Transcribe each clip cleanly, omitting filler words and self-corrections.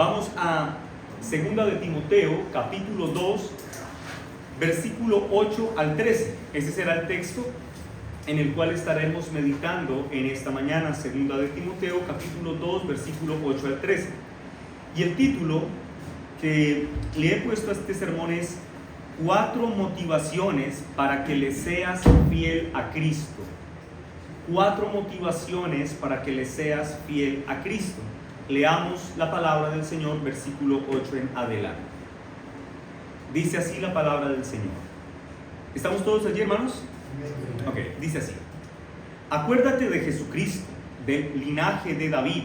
Vamos a 2 de Timoteo, capítulo 2, versículo 8 al 13. Ese será el texto en el cual estaremos meditando en esta mañana. 2 de Timoteo, capítulo 2, versículo 8 al 13. Y el título que le he puesto a este sermón es 4 motivaciones para que le seas fiel a Cristo. 4 motivaciones para que le seas fiel a Cristo. Leamos la palabra del Señor, versículo 8 en adelante. Dice así la palabra del Señor. ¿Estamos todos allí, hermanos? Ok, dice así: acuérdate de Jesucristo, del linaje de David,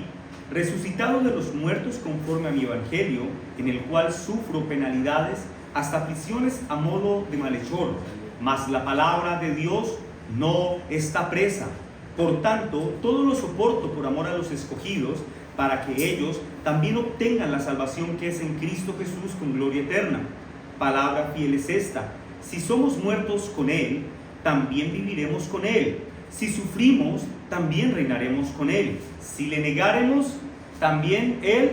resucitado de los muertos conforme a mi evangelio, en el cual sufro penalidades, hasta aflicciones a modo de malhechor, mas la palabra de Dios no está presa. Por tanto, todo lo soporto por amor a los escogidos, para que ellos también obtengan la salvación que es en Cristo Jesús con gloria eterna. Palabra fiel es esta: si somos muertos con Él, también viviremos con Él. Si sufrimos, también reinaremos con Él. Si le negaremos, también Él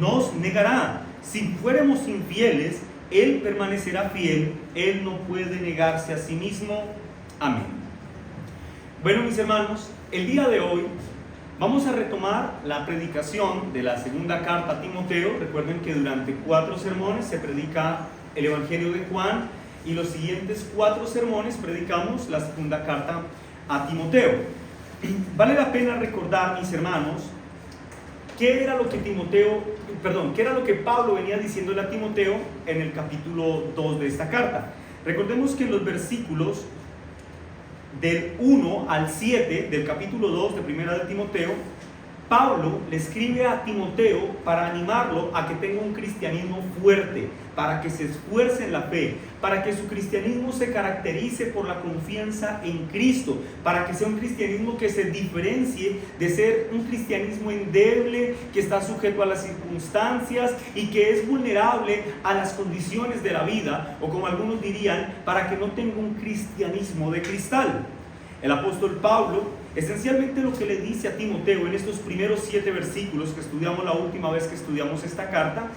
nos negará. Si fuéramos infieles, Él permanecerá fiel. Él no puede negarse a sí mismo. Amén. Bueno, mis hermanos, el día de hoy vamos a retomar la predicación de la segunda carta a Timoteo. Recuerden que durante 4 sermones se predica el Evangelio de Juan y los siguientes 4 sermones predicamos la segunda carta a Timoteo. Vale la pena recordar, mis hermanos, qué era lo que Pablo venía diciéndole a Timoteo en el capítulo 2 de esta carta. Recordemos que en los versículos del 1 al 7 del capítulo 2 de Primera de Timoteo, Pablo le escribe a Timoteo para animarlo a que tenga un cristianismo fuerte, para que se esfuerce en la fe, para que su cristianismo se caracterice por la confianza en Cristo, para que sea un cristianismo que se diferencie de ser un cristianismo endeble, que está sujeto a las circunstancias y que es vulnerable a las condiciones de la vida, o como algunos dirían, para que no tenga un cristianismo de cristal. El apóstol Pablo, esencialmente lo que le dice a Timoteo en estos primeros 7 versículos que estudiamos la última vez que estudiamos esta carta,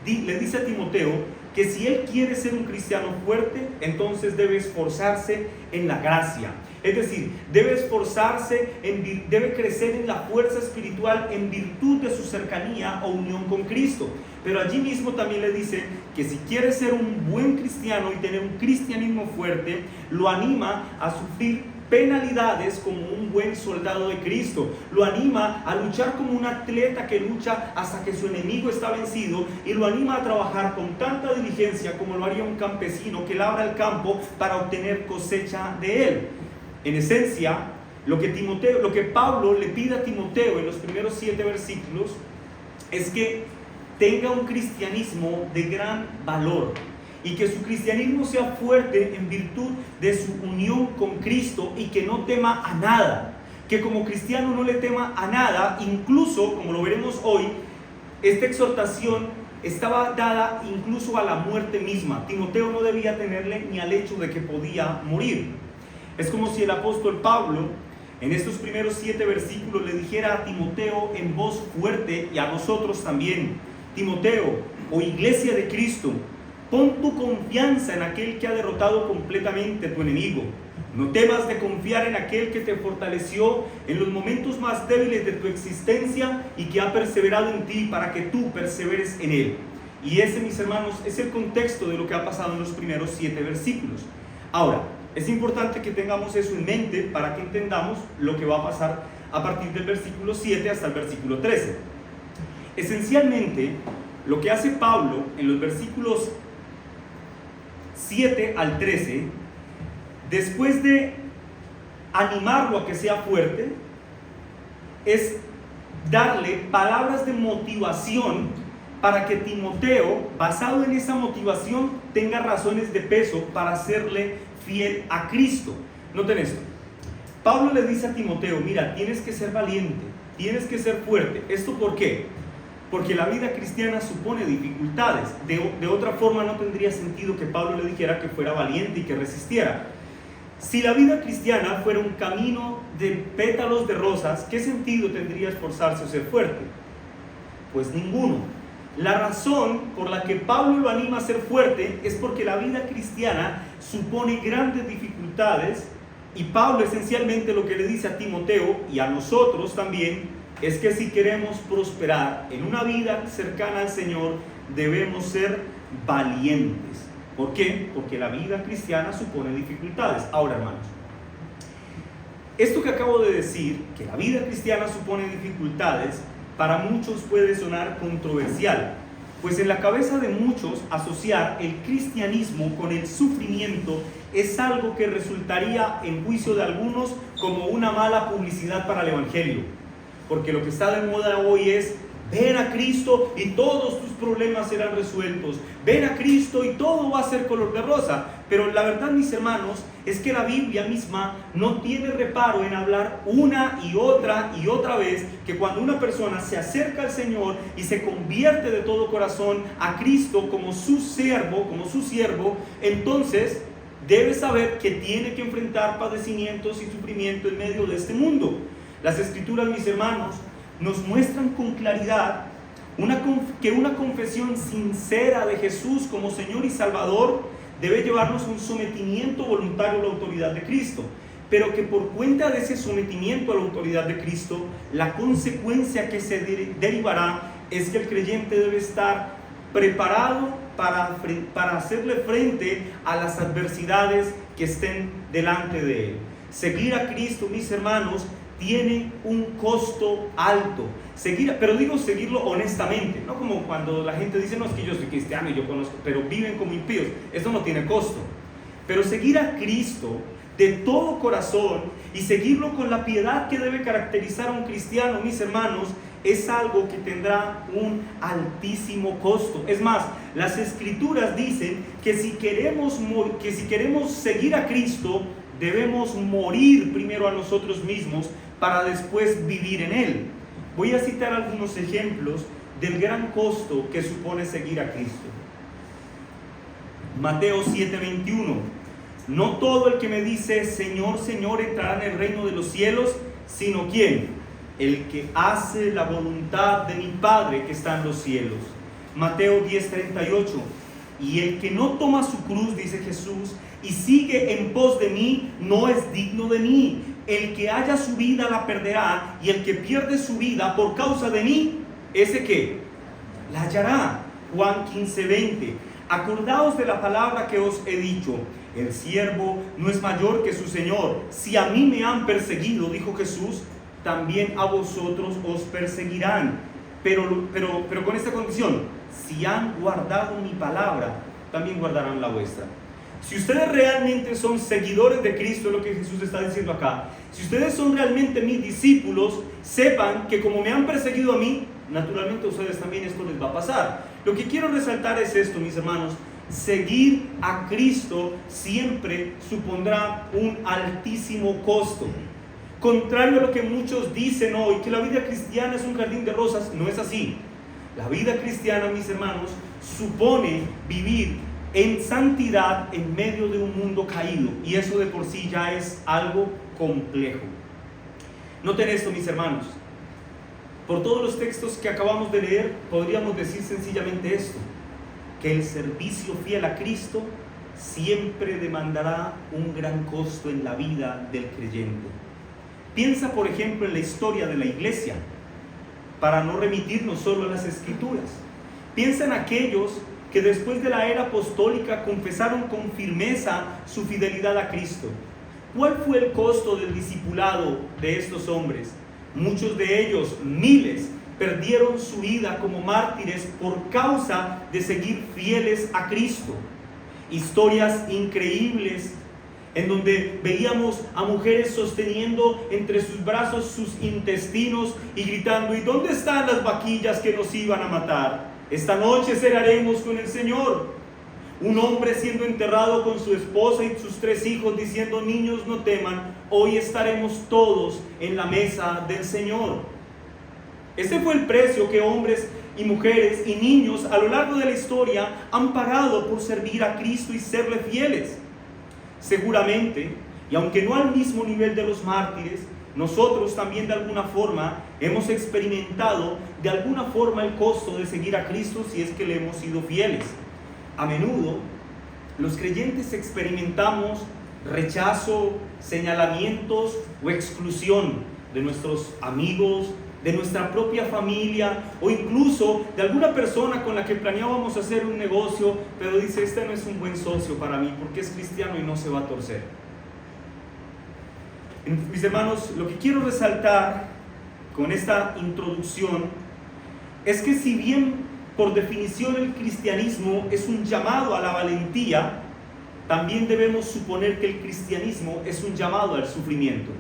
le dice a Timoteo que si él quiere ser un cristiano fuerte, entonces debe esforzarse en la gracia. Es decir, debe esforzarse, debe crecer en la fuerza espiritual en virtud de su cercanía o unión con Cristo. Pero allí mismo también le dice que si quiere ser un buen cristiano y tener un cristianismo fuerte, lo anima a sufrir penalidades como un buen soldado de Cristo. Lo anima a luchar como un atleta que lucha hasta que su enemigo está vencido, y lo anima a trabajar con tanta diligencia como lo haría un campesino que labra el campo para obtener cosecha de él. En esencia, lo que Pablo le pide a Timoteo en los primeros 7 versículos es que tenga un cristianismo de gran valor, y que su cristianismo sea fuerte en virtud de su unión con Cristo, y que no tema a nada, que como cristiano no le tema a nada. Incluso, como lo veremos hoy, esta exhortación estaba dada incluso a la muerte misma. Timoteo no debía tenerle ni al hecho de que podía morir. Es como si el apóstol Pablo en estos primeros 7 versículos le dijera a Timoteo en voz fuerte, y a nosotros también: Timoteo, o iglesia de Cristo, pon tu confianza en aquel que ha derrotado completamente a tu enemigo. No temas de confiar en aquel que te fortaleció en los momentos más débiles de tu existencia y que ha perseverado en ti para que tú perseveres en él. Y ese, mis hermanos, es el contexto de lo que ha pasado en los primeros 7 versículos. Ahora, es importante que tengamos eso en mente para que entendamos lo que va a pasar a partir del versículo 7 hasta el versículo 13. Esencialmente, lo que hace Pablo en los versículos 7 al 13, después de animarlo a que sea fuerte, es darle palabras de motivación para que Timoteo, basado en esa motivación, tenga razones de peso para serle fiel a Cristo. Noten esto: Pablo le dice a Timoteo: mira, tienes que ser valiente, tienes que ser fuerte. ¿Esto por qué? Porque la vida cristiana supone dificultades. De otra forma no tendría sentido que Pablo le dijera que fuera valiente y que resistiera. Si la vida cristiana fuera un camino de pétalos de rosas, ¿qué sentido tendría esforzarse o ser fuerte? Pues ninguno. La razón por la que Pablo lo anima a ser fuerte es porque la vida cristiana supone grandes dificultades, y Pablo esencialmente lo que le dice a Timoteo y a nosotros también es que si queremos prosperar en una vida cercana al Señor, debemos ser valientes. ¿Por qué? Porque la vida cristiana supone dificultades. Ahora, hermanos, esto que acabo de decir, que la vida cristiana supone dificultades, para muchos puede sonar controversial, pues en la cabeza de muchos asociar el cristianismo con el sufrimiento es algo que resultaría, en juicio de algunos, como una mala publicidad para el Evangelio. Porque lo que está de moda hoy es: ven a Cristo y todos tus problemas serán resueltos. Ven a Cristo y todo va a ser color de rosa. Pero la verdad, mis hermanos, es que la Biblia misma no tiene reparo en hablar una y otra vez que cuando una persona se acerca al Señor y se convierte de todo corazón a Cristo como su siervo, entonces debe saber que tiene que enfrentar padecimientos y sufrimiento en medio de este mundo. Las Escrituras, mis hermanos, nos muestran con claridad que una confesión sincera de Jesús como Señor y Salvador debe llevarnos a un sometimiento voluntario a la autoridad de Cristo, pero que por cuenta de ese sometimiento a la autoridad de Cristo, la consecuencia que se derivará es que el creyente debe estar preparado para hacerle frente a las adversidades que estén delante de él. Seguir a Cristo, mis hermanos, tiene un costo alto. Pero digo seguirlo honestamente, no como cuando la gente dice: no, es que yo soy cristiano y yo conozco, pero viven como impíos. Eso no tiene costo. Pero seguir a Cristo de todo corazón y seguirlo con la piedad que debe caracterizar a un cristiano, mis hermanos, es algo que tendrá un altísimo costo. Es más, las Escrituras dicen que si queremos seguir a Cristo, debemos morir primero a nosotros mismos para después vivir en Él. Voy a citar algunos ejemplos del gran costo que supone seguir a Cristo. Mateo 7:21. No todo el que me dice Señor, Señor entrará en el reino de los cielos, sino ¿quién? El que hace la voluntad de mi Padre que está en los cielos. Mateo 10:38. Y el que no toma su cruz, dice Jesús, y sigue en pos de mí, no es digno de mí. El que haya su vida la perderá, y el que pierde su vida por causa de mí, ¿ese qué? La hallará. Juan 15:20. Acordaos de la palabra que os he dicho: el siervo no es mayor que su Señor. Si a mí me han perseguido, dijo Jesús, también a vosotros os perseguirán. Pero con esta condición: si han guardado mi palabra, también guardarán la vuestra. Si ustedes realmente son seguidores de Cristo, es lo que Jesús está diciendo acá. Si ustedes son realmente mis discípulos, sepan que como me han perseguido a mí, naturalmente a ustedes también esto les va a pasar. Lo que quiero resaltar es esto, mis hermanos: seguir a Cristo siempre supondrá un altísimo costo. Contrario a lo que muchos dicen hoy, que la vida cristiana es un jardín de rosas, no es así. La vida cristiana, mis hermanos, supone vivir en santidad en medio de un mundo caído, y eso de por sí ya es algo complejo. Noten esto, mis hermanos: por todos los textos que acabamos de leer, podríamos decir sencillamente esto: que el servicio fiel a Cristo siempre demandará un gran costo en la vida del creyente. Piensa, por ejemplo, en la historia de la iglesia, para no remitirnos solo a las Escrituras. Piensa en aquellos que después de la era apostólica confesaron con firmeza su fidelidad a Cristo. ¿Cuál fue el costo del discipulado de estos hombres? Muchos de ellos, miles, perdieron su vida como mártires por causa de seguir fieles a Cristo. Historias increíbles en donde veíamos a mujeres sosteniendo entre sus brazos sus intestinos y gritando: ¿y dónde están las vaquillas que nos iban a matar? Esta noche cenaremos con el Señor. Un hombre siendo enterrado con su esposa y sus 3 hijos diciendo: niños, no teman, hoy estaremos todos en la mesa del Señor. Este fue el precio que hombres y mujeres y niños a lo largo de la historia han pagado por servir a Cristo y serle fieles. Seguramente, y aunque no al mismo nivel de los mártires, nosotros también de alguna forma hemos experimentado de alguna forma el costo de seguir a Cristo si es que le hemos sido fieles. A menudo los creyentes experimentamos rechazo, señalamientos o exclusión de nuestros amigos, de nuestra propia familia o incluso de alguna persona con la que planeábamos hacer un negocio, pero dice, este no es un buen socio para mí porque es cristiano y no se va a torcer. Mis hermanos, lo que quiero resaltar con esta introducción es que si bien por definición el cristianismo es un llamado a la valentía, también debemos suponer que el cristianismo es un llamado al sufrimiento.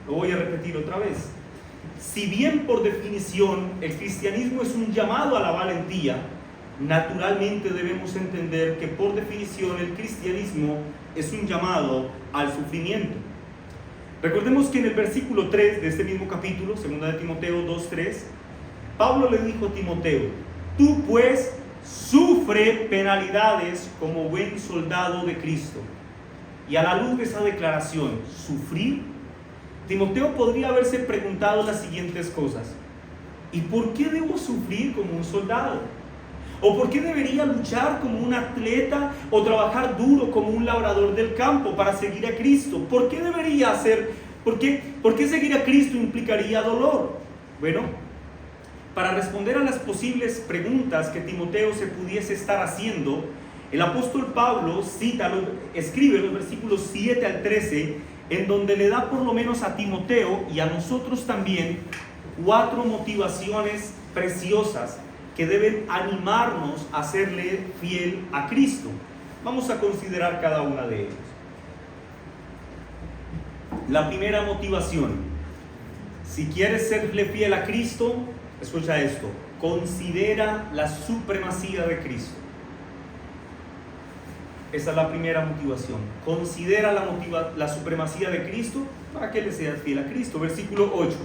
Lo voy a repetir otra vez. Si bien por definición el cristianismo es un llamado a la valentía, naturalmente debemos entender que por definición el cristianismo es un llamado al sufrimiento. Recordemos que en el versículo 3 de este mismo capítulo, 2 de Timoteo 2:3, Pablo le dijo a Timoteo, tú pues sufre penalidades como buen soldado de Cristo. Y a la luz de esa declaración, sufrir, Timoteo podría haberse preguntado las siguientes cosas. ¿Y por qué debo sufrir como un soldado? ¿O por qué debería luchar como un atleta o trabajar duro como un labrador del campo para seguir a Cristo? ¿Por qué debería hacer? ¿Por qué seguir a Cristo implicaría dolor? Bueno, para responder a las posibles preguntas que Timoteo se pudiese estar haciendo, el apóstol Pablo escribe los versículos 7 al 13, en donde le da por lo menos a Timoteo y a nosotros también 4 motivaciones preciosas que deben animarnos a serle fiel a Cristo. Vamos a considerar cada una de ellas. La primera motivación: si quieres serle fiel a Cristo, escucha esto, considera la supremacía de Cristo. Esa es la primera motivación. Considera la supremacía de Cristo para que le seas fiel a Cristo. Versículo 8.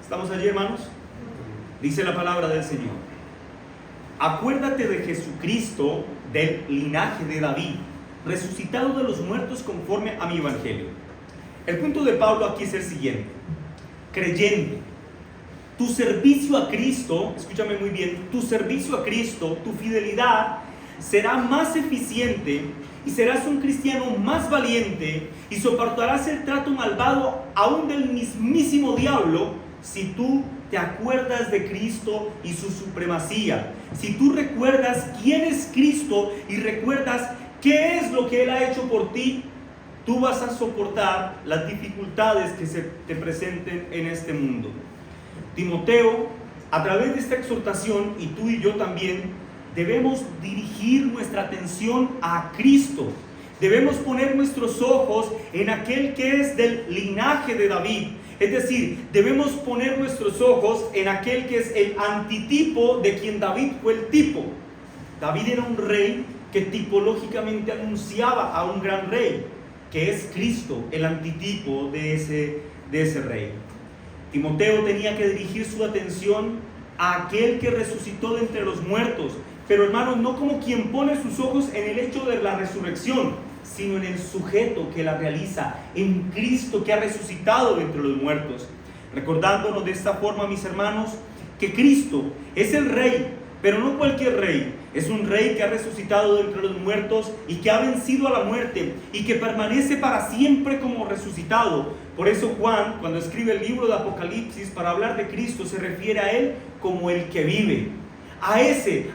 ¿Estamos allí, hermanos? Dice la palabra del Señor: acuérdate de Jesucristo, del linaje de David, resucitado de los muertos conforme a mi evangelio. El punto de Pablo aquí es el siguiente: creyente, tu servicio a Cristo, escúchame muy bien, tu servicio a Cristo, tu fidelidad será más eficiente y serás un cristiano más valiente y soportarás el trato malvado aún del mismísimo diablo si tú te acuerdas de Cristo y su supremacía. Si tú recuerdas quién es Cristo y recuerdas qué es lo que Él ha hecho por ti, tú vas a soportar las dificultades que se te presenten en este mundo. Timoteo, a través de esta exhortación, y tú y yo también, debemos dirigir nuestra atención a Cristo. Debemos poner nuestros ojos en aquel que es del linaje de David. Es decir, debemos poner nuestros ojos en aquel que es el antitipo de quien David fue el tipo. David era un rey que tipológicamente anunciaba a un gran rey, que es Cristo, el antitipo de ese rey. Timoteo tenía que dirigir su atención a aquel que resucitó de entre los muertos, pero hermanos, no como quien pone sus ojos en el hecho de la resurrección, sino en el sujeto que la realiza, en Cristo que ha resucitado de entre los muertos. Recordándonos de esta forma, mis hermanos, que Cristo es el Rey, pero no cualquier Rey. Es un Rey que ha resucitado de entre los muertos y que ha vencido a la muerte y que permanece para siempre como resucitado. Por eso Juan, cuando escribe el libro de Apocalipsis para hablar de Cristo, se refiere a Él como el que vive. A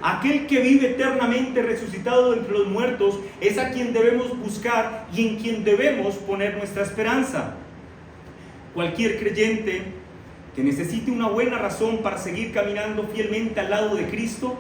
aquel que vive eternamente resucitado de entre los muertos, es a quien debemos buscar y en quien debemos poner nuestra esperanza. Cualquier creyente que necesite una buena razón para seguir caminando fielmente al lado de Cristo,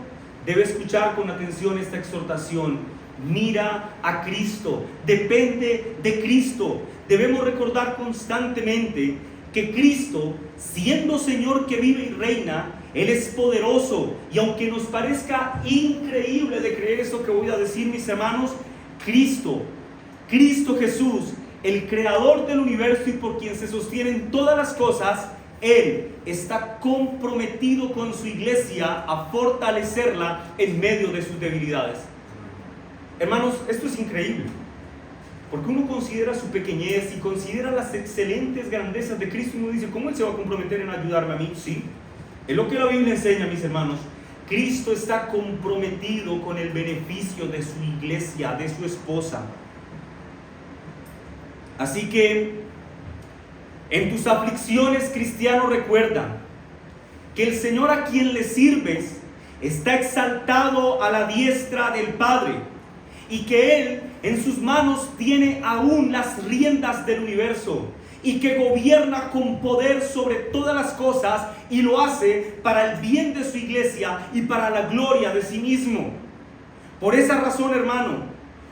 debe escuchar con atención esta exhortación. Mira a Cristo, depende de Cristo. Debemos recordar constantemente que Cristo, siendo Señor que vive y reina, Él es poderoso. Y aunque nos parezca increíble de creer esto que voy a decir, mis hermanos, Cristo Jesús, el creador del universo y por quien se sostienen todas las cosas, Él está comprometido con su iglesia a fortalecerla en medio de sus debilidades. Hermanos, esto es increíble. Porque uno considera su pequeñez y considera las excelentes grandezas de Cristo y uno dice, ¿cómo Él se va a comprometer en ayudarme a mí? Sí, es lo que la Biblia enseña, mis hermanos. Cristo está comprometido con el beneficio de su iglesia, de su esposa. Así que en tus aflicciones, cristiano, recuerda que el Señor a quien le sirves está exaltado a la diestra del Padre y que Él en sus manos tiene aún las riendas del universo y que gobierna con poder sobre todas las cosas y lo hace para el bien de su iglesia y para la gloria de sí mismo. Por esa razón, hermano,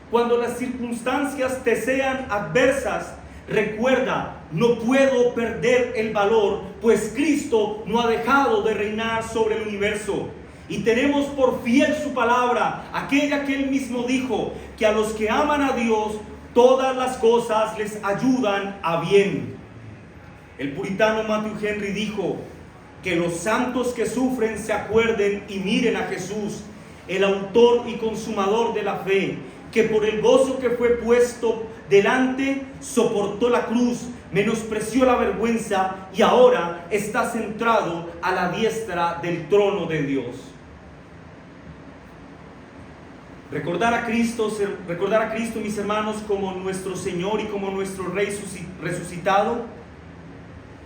cuando las circunstancias te sean adversas, recuerda, no puedo perder el valor, pues Cristo no ha dejado de reinar sobre el universo. Y tenemos por fiel su palabra, aquella que Él mismo dijo, que a los que aman a Dios, todas las cosas les ayudan a bien. El puritano Matthew Henry dijo, que los santos que sufren se acuerden y miren a Jesús, el autor y consumador de la fe, que por el gozo que fue puesto delante, soportó la cruz, menospreció la vergüenza y ahora está centrado a la diestra del trono de Dios. Recordar a Cristo, mis hermanos, como nuestro Señor y como nuestro Rey resucitado,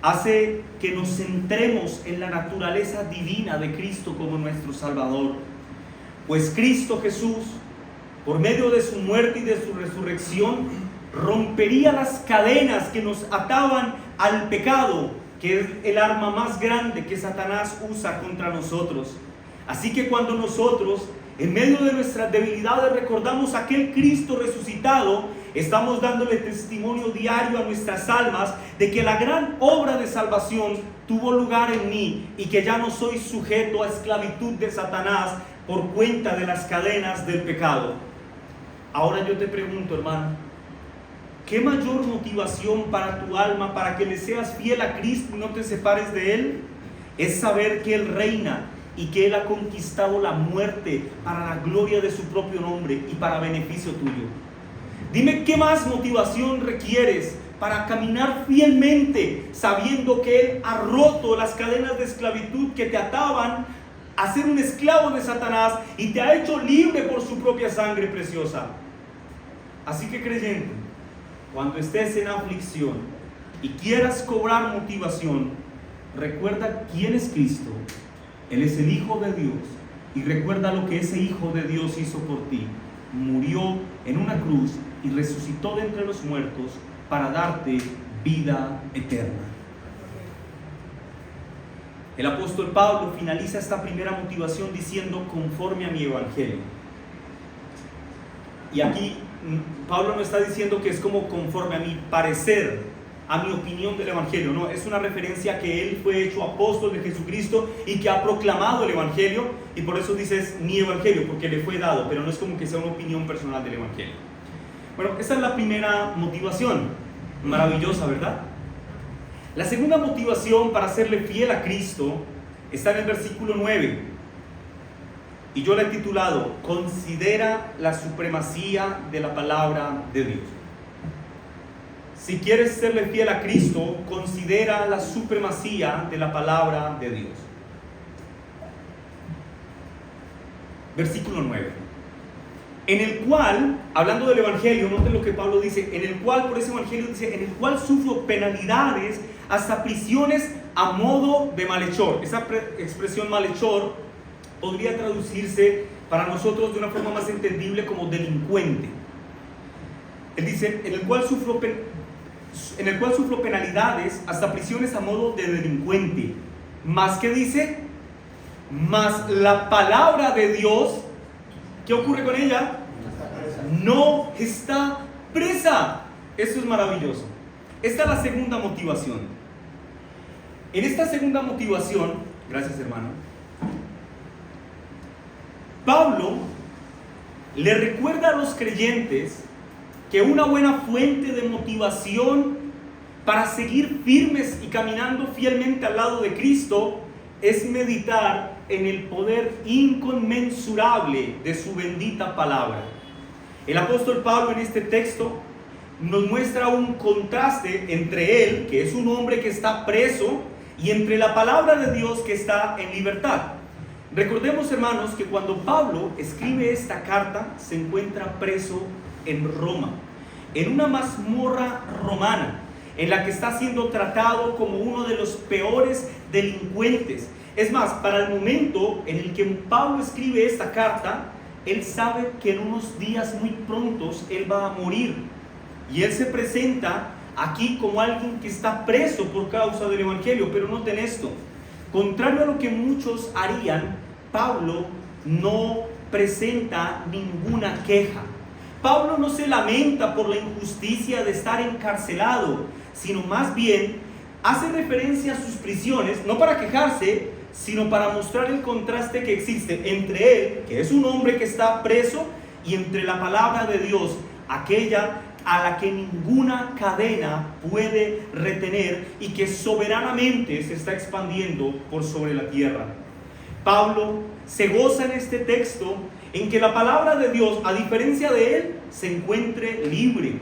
hace que nos centremos en la naturaleza divina de Cristo como nuestro Salvador. Pues Cristo Jesús, por medio de su muerte y de su resurrección, rompería las cadenas que nos ataban al pecado, que es el arma más grande que Satanás usa contra nosotros. Así que cuando nosotros, en medio de nuestras debilidades, recordamos a aquel Cristo resucitado, estamos dándole testimonio diario a nuestras almas de que la gran obra de salvación tuvo lugar en mí y que ya no soy sujeto a esclavitud de Satanás por cuenta de las cadenas del pecado. Ahora yo te pregunto, hermano, ¿qué mayor motivación para tu alma, para que le seas fiel a Cristo y no te separes de Él? Es saber que Él reina y que Él ha conquistado la muerte para la gloria de su propio nombre y para beneficio tuyo. Dime, ¿qué más motivación requieres para caminar fielmente sabiendo que Él ha roto las cadenas de esclavitud que te ataban a ser un esclavo de Satanás y te ha hecho libre por su propia sangre preciosa? Así que, creyente, cuando estés en aflicción y quieras cobrar motivación, recuerda quién es Cristo. Él es el Hijo de Dios y recuerda lo que ese Hijo de Dios hizo por ti. Murió en una cruz y resucitó de entre los muertos para darte vida eterna. El apóstol Pablo finaliza esta primera motivación diciendo conforme a mi evangelio. Y aquí Pablo no está diciendo que es como conforme a mi parecer, a mi opinión del evangelio. No, es una referencia a que él fue hecho apóstol de Jesucristo y que ha proclamado el evangelio, y por eso dices mi evangelio, porque le fue dado, pero no es como que sea una opinión personal del evangelio. Bueno, esa es la primera motivación, maravillosa, ¿verdad? La segunda motivación para serle fiel a Cristo está en el versículo 9, y yo la he titulado Considera la supremacía de la palabra de Dios. Si quieres serle fiel a Cristo, considera la supremacía de la palabra de Dios. Versículo 9. En el cual, hablando del evangelio, noten lo que Pablo dice, en el cual, por ese evangelio dice, en el cual sufro penalidades hasta prisiones a modo de malhechor. Esa expresión malhechor podría traducirse para nosotros de una forma más entendible como delincuente. Él dice, en el cual sufro penalidades hasta prisiones a modo de delincuente. Más que dice, más la palabra de Dios, ¿qué ocurre con ella? No está presa. Eso es maravilloso. Esta es la segunda motivación. En esta segunda motivación, gracias hermano, Pablo le recuerda a los creyentes que una buena fuente de motivación para seguir firmes y caminando fielmente al lado de Cristo es meditar en el poder inconmensurable de su bendita palabra. El apóstol Pablo en este texto nos muestra un contraste entre él, que es un hombre que está preso, y entre la palabra de Dios que está en libertad. Recordemos, hermanos, que cuando Pablo escribe esta carta, se encuentra preso en Roma, en una mazmorra romana, en la que está siendo tratado como uno de los peores delincuentes. Es más, para el momento en el que Pablo escribe esta carta, él sabe que en unos días muy prontos él va a morir. Y él se presenta aquí como alguien que está preso por causa del Evangelio. Pero noten esto: contrario a lo que muchos harían, Pablo no presenta ninguna queja. Pablo no se lamenta por la injusticia de estar encarcelado, sino más bien hace referencia a sus prisiones, no para quejarse, sino para mostrar el contraste que existe entre él, que es un hombre que está preso, y entre la palabra de Dios, aquella a la que ninguna cadena puede retener y que soberanamente se está expandiendo por sobre la tierra. Pablo se goza en este texto en que la palabra de Dios, a diferencia de él, se encuentre libre.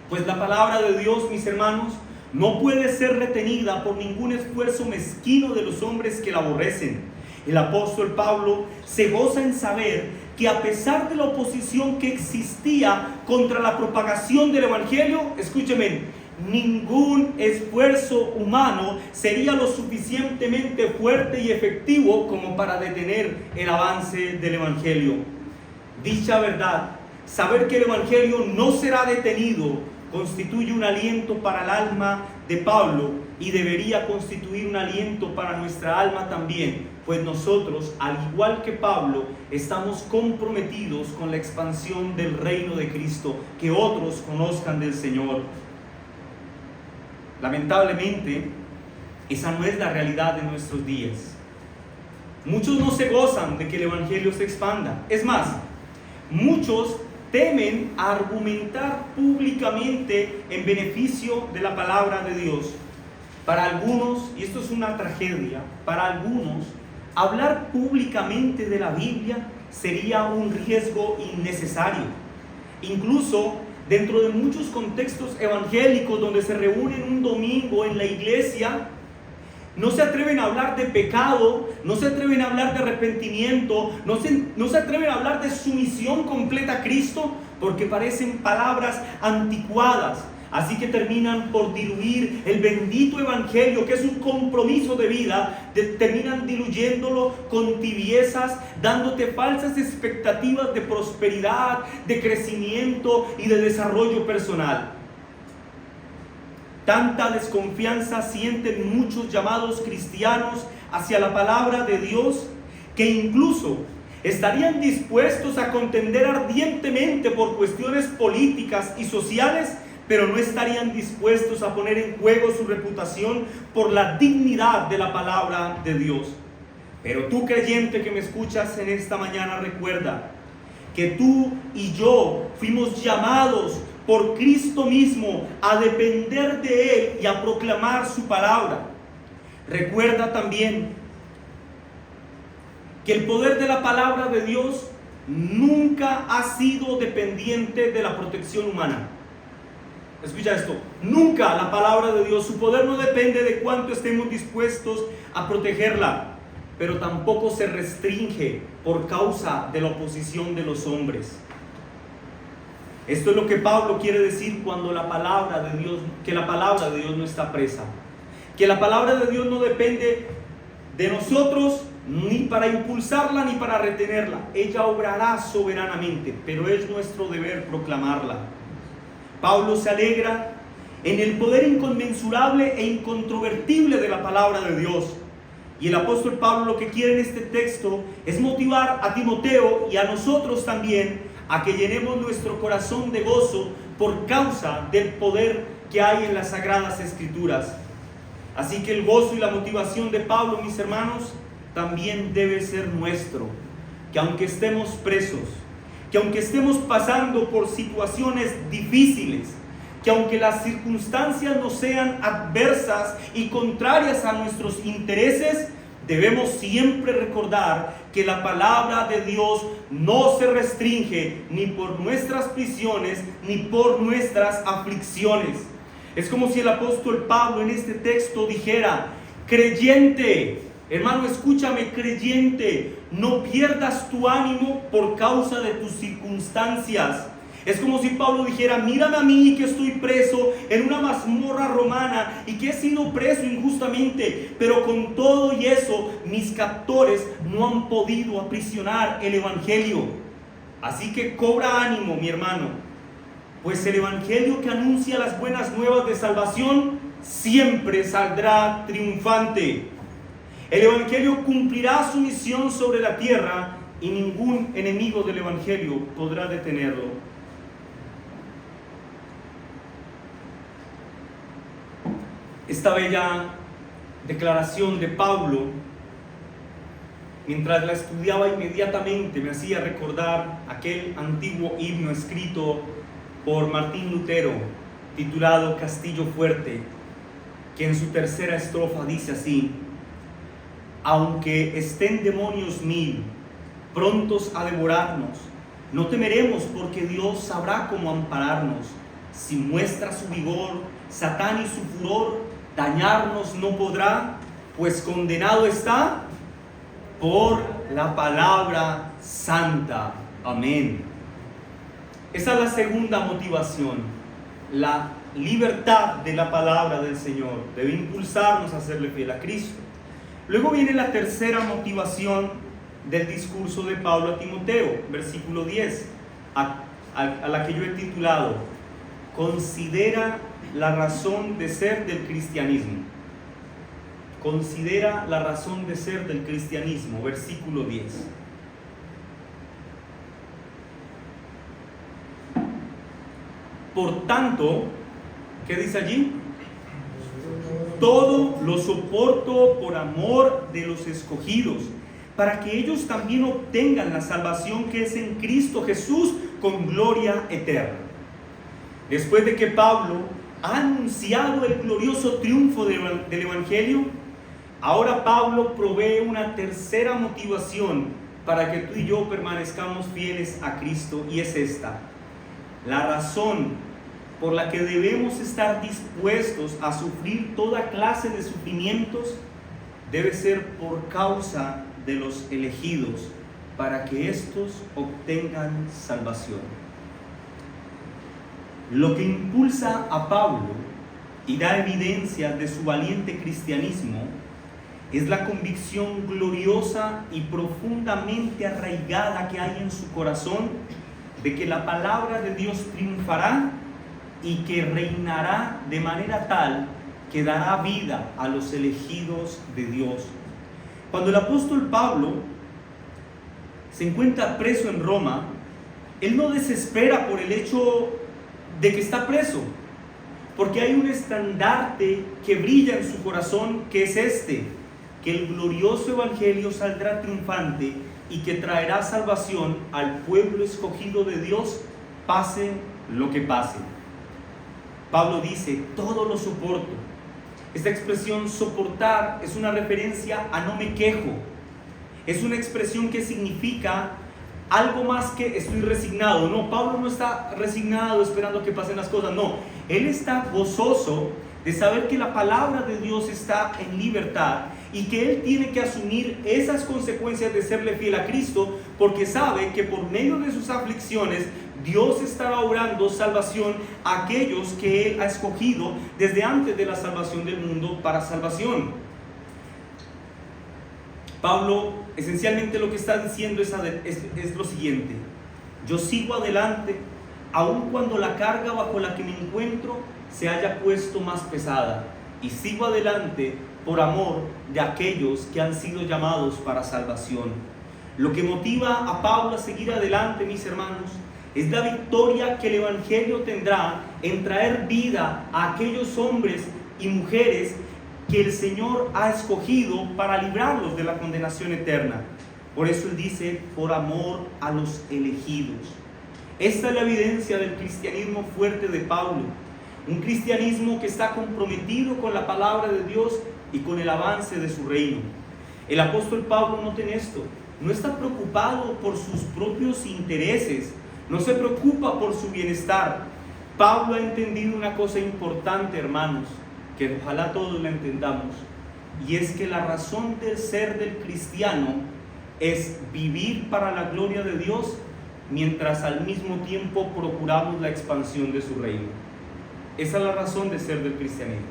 Pues la palabra de Dios, mis hermanos, no puede ser retenida por ningún esfuerzo mezquino de los hombres que la aborrecen. El apóstol Pablo se goza en saber que a pesar de la oposición que existía contra la propagación del Evangelio, escúcheme, ningún esfuerzo humano sería lo suficientemente fuerte y efectivo como para detener el avance del Evangelio. Dicha verdad, saber que el Evangelio no será detenido, constituye un aliento para el alma de Pablo y debería constituir un aliento para nuestra alma también, pues nosotros, al igual que Pablo, estamos comprometidos con la expansión del reino de Cristo, que otros conozcan del Señor. Lamentablemente, esa no es la realidad de nuestros días. Muchos no se gozan de que el Evangelio se expanda. Es más, muchos temen argumentar públicamente en beneficio de la palabra de Dios. Para algunos, y esto es una tragedia, para algunos, hablar públicamente de la Biblia sería un riesgo innecesario. Incluso dentro de muchos contextos evangélicos donde se reúnen un domingo en la iglesia, no se atreven a hablar de pecado, no se atreven a hablar de arrepentimiento, no se atreven a hablar de sumisión completa a Cristo, porque parecen palabras anticuadas. Así que terminan por diluir el bendito evangelio, que es un compromiso de vida, terminan diluyéndolo con tibiezas, dándote falsas expectativas de prosperidad, de crecimiento y de desarrollo personal. Tanta desconfianza sienten muchos llamados cristianos hacia la palabra de Dios, que incluso estarían dispuestos a contender ardientemente por cuestiones políticas y sociales, pero no estarían dispuestos a poner en juego su reputación por la dignidad de la palabra de Dios. Pero tú, creyente que me escuchas en esta mañana, recuerda que tú y yo fuimos llamados por Cristo mismo a depender de Él y a proclamar su palabra. Recuerda también que el poder de la palabra de Dios nunca ha sido dependiente de la protección humana. Escucha esto: nunca la palabra de Dios, su poder no depende de cuánto estemos dispuestos a protegerla, pero tampoco se restringe por causa de la oposición de los hombres. Esto es lo que Pablo quiere decir cuando la palabra de Dios, que la palabra de Dios no está presa, que la palabra de Dios no depende de nosotros ni para impulsarla ni para retenerla. Ella obrará soberanamente, pero es nuestro deber proclamarla. Pablo se alegra en el poder inconmensurable e incontrovertible de la palabra de Dios. Y el apóstol Pablo lo que quiere en este texto es motivar a Timoteo y a nosotros también a que llenemos nuestro corazón de gozo por causa del poder que hay en las Sagradas Escrituras. Así que el gozo y la motivación de Pablo, mis hermanos, también debe ser nuestro. Que aunque estemos presos, que aunque estemos pasando por situaciones difíciles, que aunque las circunstancias nos sean adversas y contrarias a nuestros intereses, Debemos siempre recordar que la palabra de Dios no se restringe ni por nuestras prisiones ni por nuestras aflicciones. Es como si el apóstol Pablo en este texto dijera: creyente, hermano, escúchame, creyente, no pierdas tu ánimo por causa de tus circunstancias. Es como si Pablo dijera: mírame a mí, que estoy preso en una mazmorra romana y que he sido preso injustamente, pero con todo y eso mis captores no han podido aprisionar el evangelio. Así que cobra ánimo, mi hermano, pues el evangelio que anuncia las buenas nuevas de salvación siempre saldrá triunfante. El evangelio cumplirá su misión sobre la tierra y ningún enemigo del evangelio podrá detenerlo. Esta bella declaración de Pablo, mientras la estudiaba, inmediatamente me hacía recordar aquel antiguo himno escrito por Martín Lutero, titulado Castillo Fuerte, que en su tercera estrofa dice así: aunque estén demonios mil prontos a devorarnos, no temeremos, porque Dios sabrá cómo ampararnos. Si muestra su vigor Satán y su furor, dañarnos no podrá, pues condenado está por la palabra santa. Amén. Esa es la segunda motivación, la libertad de la palabra del Señor. Debe impulsarnos a serle fiel a Cristo. Luego viene la tercera motivación del discurso de Pablo a Timoteo, versículo 10, a la que yo he titulado: considera la razón de ser del cristianismo. Considera la razón de ser del cristianismo, versículo 10. Por tanto, ¿qué dice allí? Todo lo soporto por amor de los escogidos, para que ellos también obtengan la salvación que es en Cristo Jesús con gloria eterna. Después de que Pablo ha anunciado el glorioso triunfo del Evangelio, ahora Pablo provee una tercera motivación para que tú y yo permanezcamos fieles a Cristo, y es esta: la razón por la que debemos estar dispuestos a sufrir toda clase de sufrimientos debe ser por causa de los elegidos, para que éstos obtengan salvación. Lo que impulsa a Pablo y da evidencia de su valiente cristianismo es la convicción gloriosa y profundamente arraigada que hay en su corazón de que la palabra de Dios triunfará y que reinará de manera tal que dará vida a los elegidos de Dios. Cuando el apóstol Pablo se encuentra preso en Roma, él no desespera por el hecho de que está preso, porque hay un estandarte que brilla en su corazón, que es este: que el glorioso evangelio saldrá triunfante y que traerá salvación al pueblo escogido de Dios, pase lo que pase. Pablo dice: todo lo soporto. Esta expresión soportar es una referencia a no me quejo. Es una expresión que significa algo más que estoy resignado. No, Pablo no está resignado esperando a que pasen las cosas. No, él está gozoso de saber que la palabra de Dios está en libertad y que él tiene que asumir esas consecuencias de serle fiel a Cristo, porque sabe que por medio de sus aflicciones Dios estará obrando salvación a aquellos que él ha escogido desde antes de la salvación del mundo para salvación. Pablo esencialmente lo que está diciendo es lo siguiente: yo sigo adelante aun cuando la carga bajo la que me encuentro se haya puesto más pesada, y sigo adelante por amor de aquellos que han sido llamados para salvación. Lo que motiva a Pablo a seguir adelante, mis hermanos, es la victoria que el evangelio tendrá en traer vida a aquellos hombres y mujeres que el Señor ha escogido para librarlos de la condenación eterna. Por eso él dice: por amor a los elegidos. Esta es la evidencia del cristianismo fuerte de Pablo, un cristianismo que está comprometido con la palabra de Dios y con el avance de su reino. El apóstol Pablo, noten esto, no está preocupado por sus propios intereses, no se preocupa por su bienestar. Pablo ha entendido una cosa importante, hermanos, que ojalá todos la entendamos, y es que la razón del ser del cristiano es vivir para la gloria de Dios, mientras al mismo tiempo procuramos la expansión de su reino. Esa es la razón de ser del cristianismo.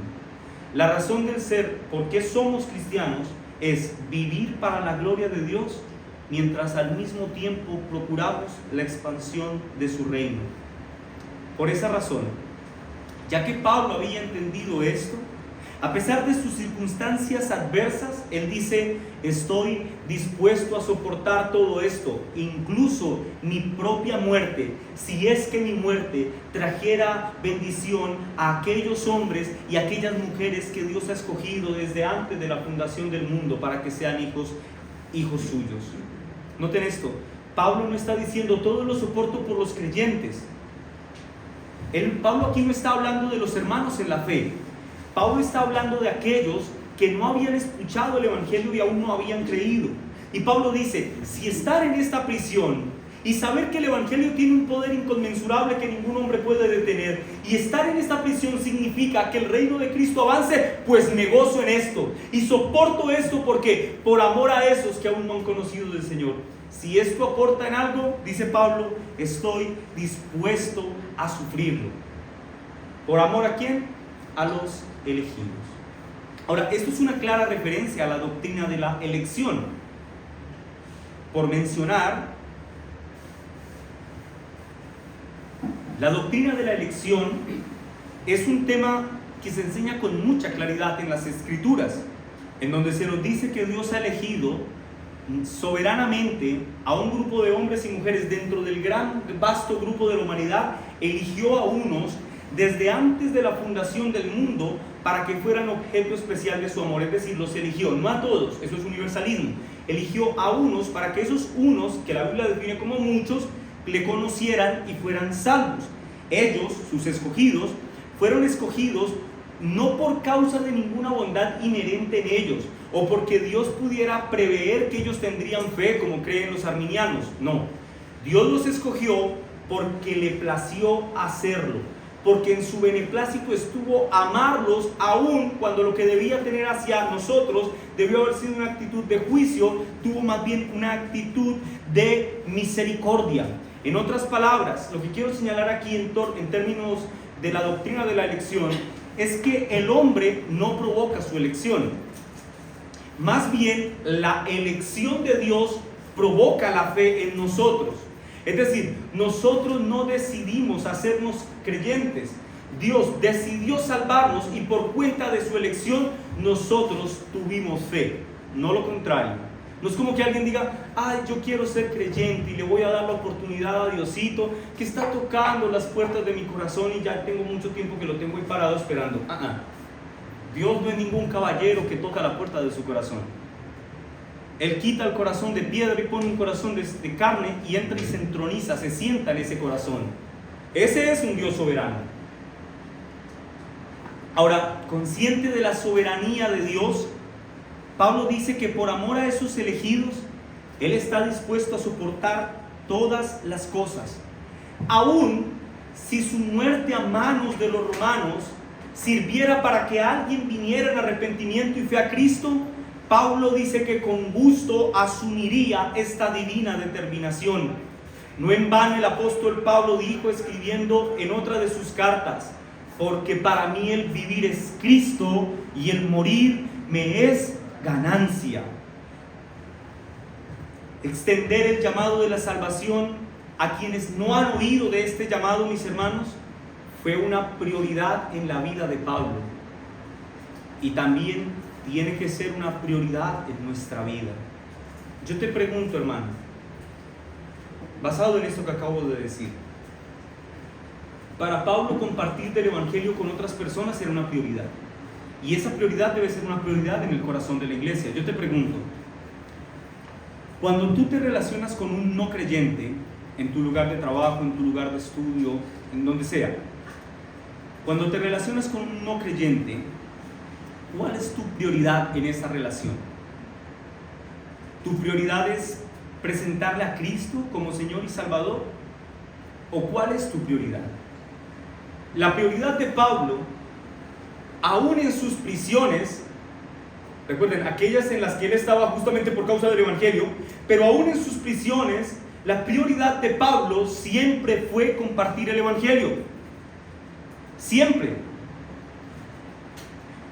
La razón del ser, ¿por qué somos cristianos?, es vivir para la gloria de Dios, mientras al mismo tiempo procuramos la expansión de su reino. Por esa razón, ya que Pablo había entendido esto, a pesar de sus circunstancias adversas, él dice: estoy dispuesto a soportar todo esto, incluso mi propia muerte, si es que mi muerte trajera bendición a aquellos hombres y a aquellas mujeres que Dios ha escogido desde antes de la fundación del mundo para que sean hijos suyos. Noten esto, Pablo no está diciendo todo lo soporto por los creyentes. Pablo aquí no está hablando de los hermanos en la fe. Pablo está hablando de aquellos que no habían escuchado el evangelio y aún no habían creído. Y Pablo dice: si estar en esta prisión y saber que el evangelio tiene un poder inconmensurable que ningún hombre puede detener, y estar en esta prisión significa que el reino de Cristo avance, pues me gozo en esto y soporto esto, porque por amor a esos que aún no han conocido del Señor. Si esto aporta en algo, dice Pablo, estoy dispuesto a sufrirlo. ¿Por amor a quién? A los elegidos. Ahora, esto es una clara referencia a la doctrina de la elección. Por mencionar, la doctrina de la elección es un tema que se enseña con mucha claridad en las Escrituras, en donde se nos dice que Dios ha elegido soberanamente a un grupo de hombres y mujeres dentro del gran, vasto grupo de la humanidad. Eligió a unos desde antes de la fundación del mundo para que fueran objeto especial de su amor, es decir, los eligió, no a todos, eso es universalismo. Eligió a unos para que esos unos, que la Biblia define como muchos, le conocieran y fueran salvos. Ellos, sus escogidos, fueron escogidos no por causa de ninguna bondad inherente en ellos, o porque Dios pudiera prever que ellos tendrían fe, como creen los arminianos. No, Dios los escogió porque le plació hacerlo, porque en su beneplácito estuvo amarlos, aun cuando lo que debía tener hacia nosotros debió haber sido una actitud de juicio, tuvo más bien una actitud de misericordia. En otras palabras, lo que quiero señalar aquí en términos de la doctrina de la elección es que el hombre no provoca su elección. Más bien, la elección de Dios provoca la fe en nosotros. Es decir, nosotros no decidimos hacernos creyentes. Dios decidió salvarnos y por cuenta de su elección nosotros tuvimos fe, no lo contrario. No es como que alguien diga: ay, yo quiero ser creyente y le voy a dar la oportunidad a Diosito que está tocando las puertas de mi corazón y ya tengo mucho tiempo que lo tengo ahí parado esperando. Dios no es ningún caballero que toca la puerta de su corazón. Él quita el corazón de piedra y pone un corazón de carne y entra y se entroniza, se sienta en ese corazón. Ese es un Dios soberano. Ahora, consciente de la soberanía de Dios, Pablo dice que por amor a esos elegidos, él está dispuesto a soportar todas las cosas. Aún si su muerte a manos de los romanos sirviera para que alguien viniera en arrepentimiento y fe a Cristo, Pablo dice que con gusto asumiría esta divina determinación. No en vano el apóstol Pablo dijo, escribiendo en otra de sus cartas: porque para mí el vivir es Cristo y el morir me es ganancia. Extender el llamado de la salvación a quienes no han oído de este llamado, mis hermanos, fue una prioridad en la vida de Pablo, y también tiene que ser una prioridad en nuestra vida. Yo te pregunto, hermano, basado en esto que acabo de decir, para Pablo compartir del evangelio con otras personas era una prioridad, y esa prioridad debe ser una prioridad en el corazón de la iglesia. Yo te pregunto, cuando tú te relacionas con un no creyente, en tu lugar de trabajo, en tu lugar de estudio, en donde sea, cuando te relacionas con un no creyente, ¿cuál es tu prioridad en esa relación? ¿Tu prioridad es presentarle a Cristo como Señor y Salvador? ¿O cuál es tu prioridad? La prioridad de Pablo, aún en sus prisiones, recuerden, aquellas en las que él estaba justamente por causa del Evangelio, pero aún en sus prisiones, la prioridad de Pablo siempre fue compartir el Evangelio. Siempre.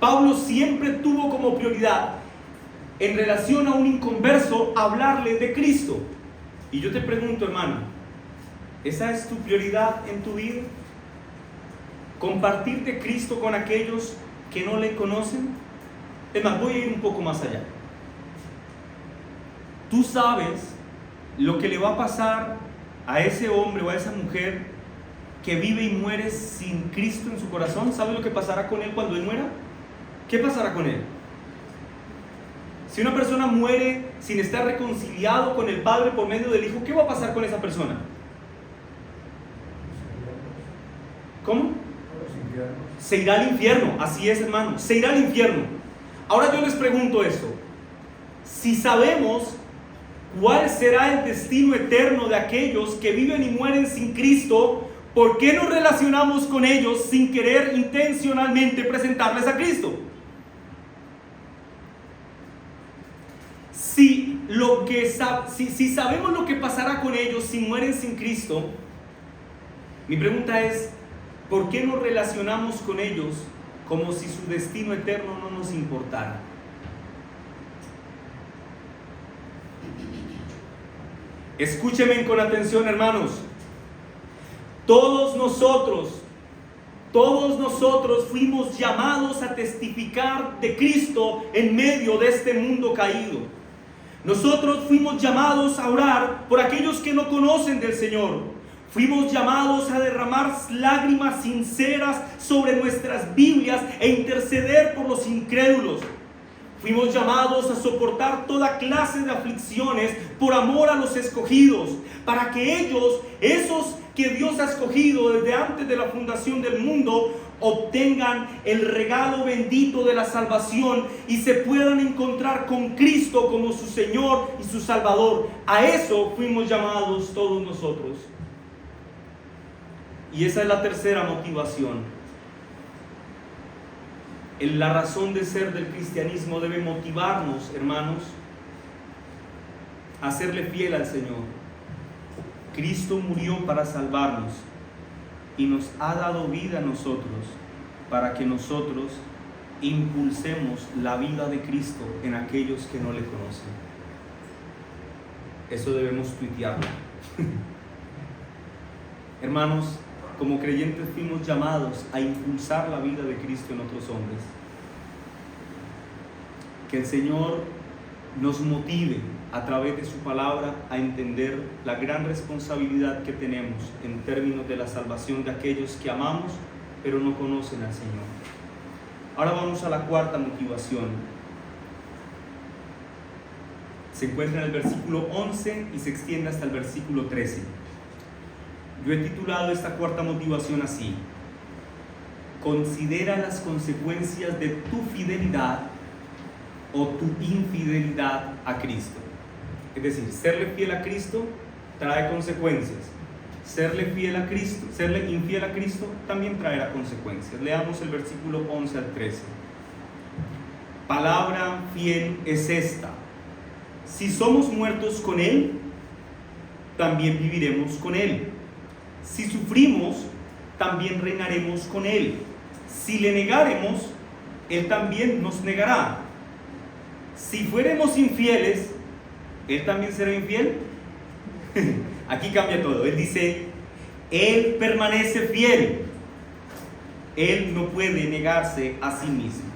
Pablo siempre tuvo como prioridad, en relación a un inconverso, hablarle de Cristo. Y yo te pregunto, hermano, ¿esa es tu prioridad en tu vida? ¿Compartir de Cristo con aquellos que no le conocen? Es más, voy a ir un poco más allá. Tú sabes lo que le va a pasar a ese hombre o a esa mujer que vive y muere sin Cristo en su corazón. ¿Sabes lo que pasará con él cuando él muera? ¿Qué pasará con él? Si una persona muere sin estar reconciliado con el Padre por medio del Hijo, ¿qué va a pasar con esa persona? ¿Cómo? Se irá al infierno. Así es, hermano, se irá al infierno. Ahora yo les pregunto esto: si sabemos cuál será el destino eterno de aquellos que viven y mueren sin Cristo, ¿por qué nos relacionamos con ellos sin querer intencionalmente presentarles a Cristo? Si sabemos lo que pasará con ellos si mueren sin Cristo, mi pregunta es: ¿por qué nos relacionamos con ellos como si su destino eterno no nos importara? Escúchenme con atención, hermanos. Todos nosotros fuimos llamados a testificar de Cristo en medio de este mundo caído. Nosotros fuimos llamados a orar por aquellos que no conocen del Señor. Fuimos llamados a derramar lágrimas sinceras sobre nuestras Biblias e interceder por los incrédulos. Fuimos llamados a soportar toda clase de aflicciones por amor a los escogidos, para que ellos, esos que Dios ha escogido desde antes de la fundación del mundo, obtengan el regalo bendito de la salvación y se puedan encontrar con Cristo como su Señor y su Salvador. A eso fuimos llamados todos nosotros. Y esa es la tercera motivación. La razón de ser del cristianismo debe motivarnos, hermanos, a serle fiel al Señor. Cristo murió para salvarnos y nos ha dado vida a nosotros para que nosotros impulsemos la vida de Cristo en aquellos que no le conocen. Eso debemos tuitearlo. Hermanos, como creyentes fuimos llamados a impulsar la vida de Cristo en otros hombres. Que el Señor nos motive a través de su palabra a entender la gran responsabilidad que tenemos en términos de la salvación de aquellos que amamos pero no conocen al Señor. Ahora vamos a la cuarta motivación. Se encuentra en el versículo 11 y se extiende hasta el versículo 13. Yo he titulado esta cuarta motivación así: considera las consecuencias de tu fidelidad o tu infidelidad a Cristo. Es decir, serle fiel a Cristo trae consecuencias. Serle fiel a Cristo, serle infiel a Cristo también traerá consecuencias. Leamos el versículo 11 al 13. Palabra fiel es esta: si somos muertos con Él, también viviremos con Él. Si sufrimos, también reinaremos con Él. Si le negaremos, Él también nos negará. Si fuéramos infieles, ¿Él también será infiel? Aquí cambia todo. Él dice: Él permanece fiel. Él no puede negarse a sí mismo.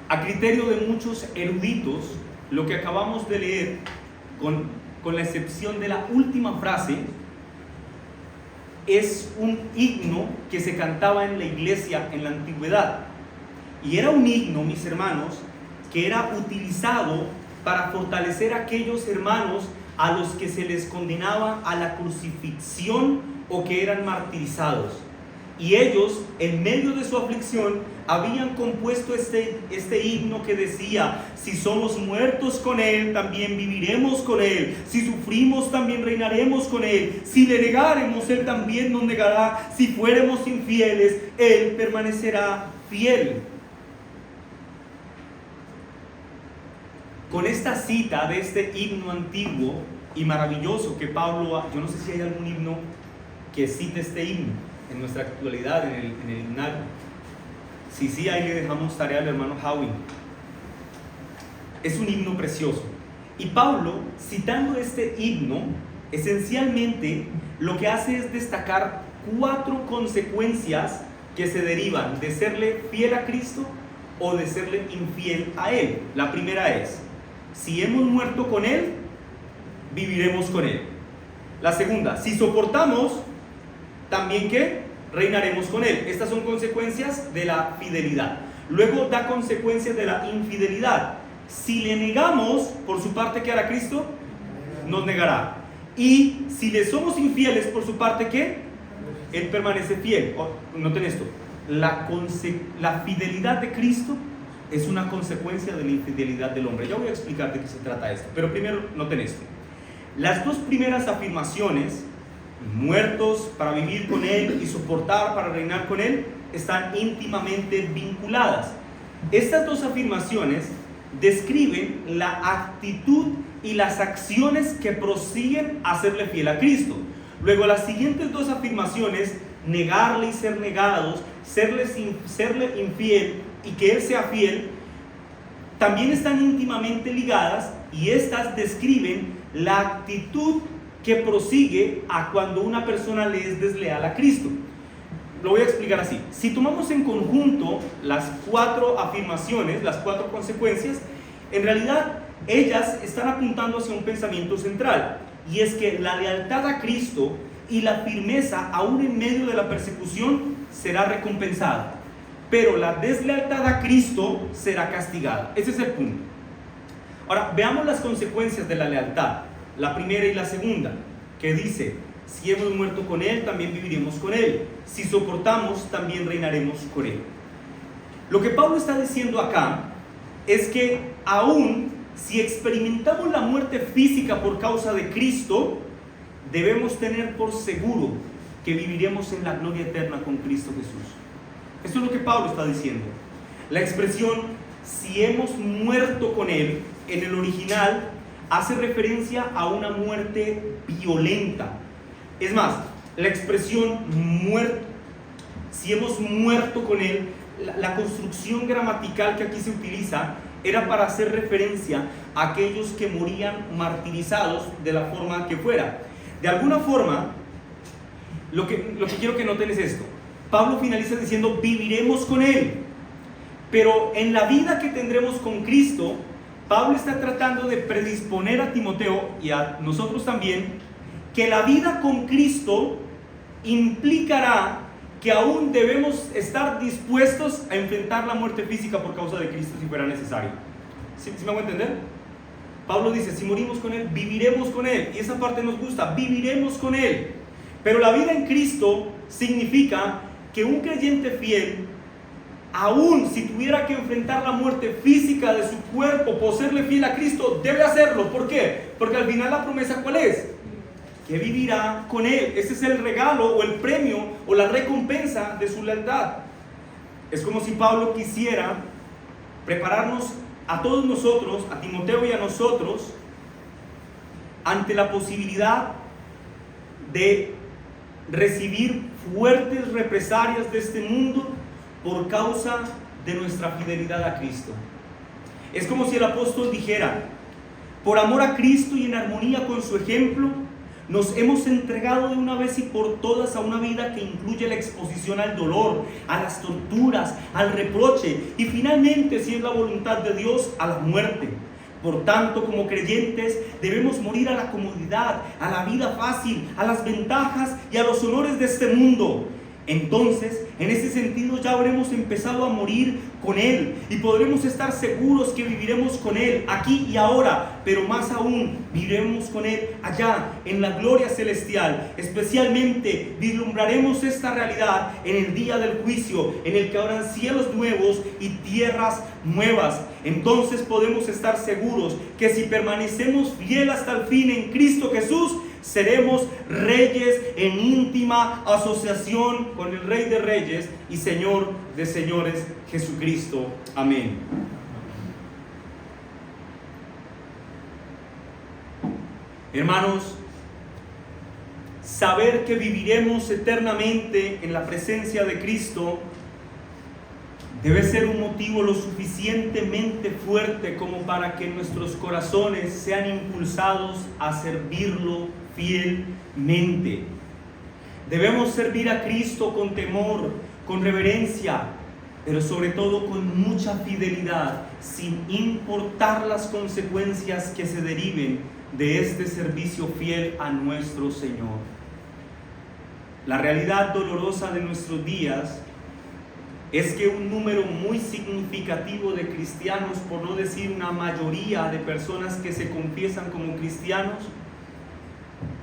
A criterio de muchos eruditos, lo que acabamos de leer, con la excepción de la última frase, es un himno que se cantaba en la iglesia en la antigüedad. Y era un himno, mis hermanos, que era utilizado para fortalecer a aquellos hermanos a los que se les condenaba a la crucifixión o que eran martirizados. Y ellos, en medio de su aflicción, habían compuesto este himno que decía: si somos muertos con Él, también viviremos con Él. Si sufrimos, también reinaremos con Él. Si le negáremos, Él también nos negará. Si fuéramos infieles, Él permanecerá fiel. Con esta cita de este himno antiguo y maravilloso que Pablo, yo no sé si hay algún himno que cite este himno en nuestra actualidad, en el himnario. Si sí, ahí le dejamos tarea al hermano Howie. Es un himno precioso. Y Pablo, citando este himno, esencialmente lo que hace es destacar 4 consecuencias que se derivan de serle fiel a Cristo o de serle infiel a Él. La primera es: si hemos muerto con Él, viviremos con Él. La segunda: si soportamos, también ¿qué? Reinaremos con Él. Estas son consecuencias de la fidelidad. Luego da consecuencias de la infidelidad. Si le negamos, por su parte, ¿qué hará Cristo? Nos negará. Y si le somos infieles, por su parte, ¿qué? Él permanece fiel. Noten esto: la fidelidad de Cristo es una consecuencia de la infidelidad del hombre. Ya voy a explicar de qué se trata esto, pero primero noten esto. Las 2 primeras afirmaciones, muertos para vivir con Él y soportar para reinar con Él, están íntimamente vinculadas. Estas 2 afirmaciones describen la actitud y las acciones que prosiguen a serle fiel a Cristo. Luego, las siguientes 2 afirmaciones, negarle y ser negados, serle infiel y que Él sea fiel, también están íntimamente ligadas, y estas describen la actitud que prosigue a cuando una persona le es desleal a Cristo. Lo voy a explicar así. Si tomamos en conjunto las 4 afirmaciones, las 4 consecuencias, en realidad ellas están apuntando hacia un pensamiento central, y es que la lealtad a Cristo y la firmeza aún en medio de la persecución será recompensada, pero la deslealtad a Cristo será castigada. Ese es el punto. Ahora, veamos las consecuencias de la lealtad, la primera y la segunda, que dice: si hemos muerto con Él, también viviremos con Él. Si soportamos, también reinaremos con Él. Lo que Pablo está diciendo acá es que aún si experimentamos la muerte física por causa de Cristo, debemos tener por seguro que viviremos en la gloria eterna con Cristo Jesús. Esto es lo que Pablo está diciendo. La expresión "si hemos muerto con Él" en el original hace referencia a una muerte violenta. Es más, la expresión si hemos muerto con Él, la construcción gramatical que aquí se utiliza era para hacer referencia a aquellos que morían martirizados de la forma que fuera. De alguna forma, lo que quiero que noten es esto. Pablo finaliza diciendo: viviremos con Él. Pero en la vida que tendremos con Cristo, Pablo está tratando de predisponer a Timoteo y a nosotros también, que la vida con Cristo implicará que aún debemos estar dispuestos a enfrentar la muerte física por causa de Cristo si fuera necesario. ¿Sí me hago entender? Pablo dice: si morimos con Él, viviremos con Él. Y esa parte nos gusta, viviremos con Él. Pero la vida en Cristo significa que un creyente fiel, aún si tuviera que enfrentar la muerte física de su cuerpo por serle fiel a Cristo, debe hacerlo. ¿Por qué? Porque al final la promesa, ¿cuál es? Que vivirá con Él. Ese es el regalo o el premio o la recompensa de su lealtad. Es como si Pablo quisiera prepararnos a todos nosotros, a Timoteo y a nosotros, ante la posibilidad de recibir fuertes represalias de este mundo por causa de nuestra fidelidad a Cristo. Es como si el apóstol dijera: por amor a Cristo y en armonía con su ejemplo, nos hemos entregado de una vez y por todas a una vida que incluye la exposición al dolor, a las torturas, al reproche y finalmente, si es la voluntad de Dios, a la muerte. Por tanto, como creyentes, debemos morir a la comodidad, a la vida fácil, a las ventajas y a los honores de este mundo. Entonces, En ese sentido ya habremos empezado a morir con Él y podremos estar seguros que viviremos con Él aquí y ahora, pero más aún viviremos con Él allá en la gloria celestial. Especialmente vislumbraremos esta realidad en el día del juicio, en el que habrán cielos nuevos y tierras nuevas. Entonces podemos estar seguros que si permanecemos fiel hasta el fin en Cristo Jesús, seremos reyes en íntima asociación con el Rey de Reyes y Señor de Señores, Jesucristo. Amén. Hermanos, saber que viviremos eternamente en la presencia de Cristo debe ser un motivo lo suficientemente fuerte como para que nuestros corazones sean impulsados a servirlo fielmente. Debemos servir a Cristo con temor, con reverencia, pero sobre todo con mucha fidelidad, sin importar las consecuencias que se deriven de este servicio fiel a nuestro Señor. La realidad dolorosa de nuestros días es que un número muy significativo de cristianos, por no decir una mayoría de personas que se confiesan como cristianos,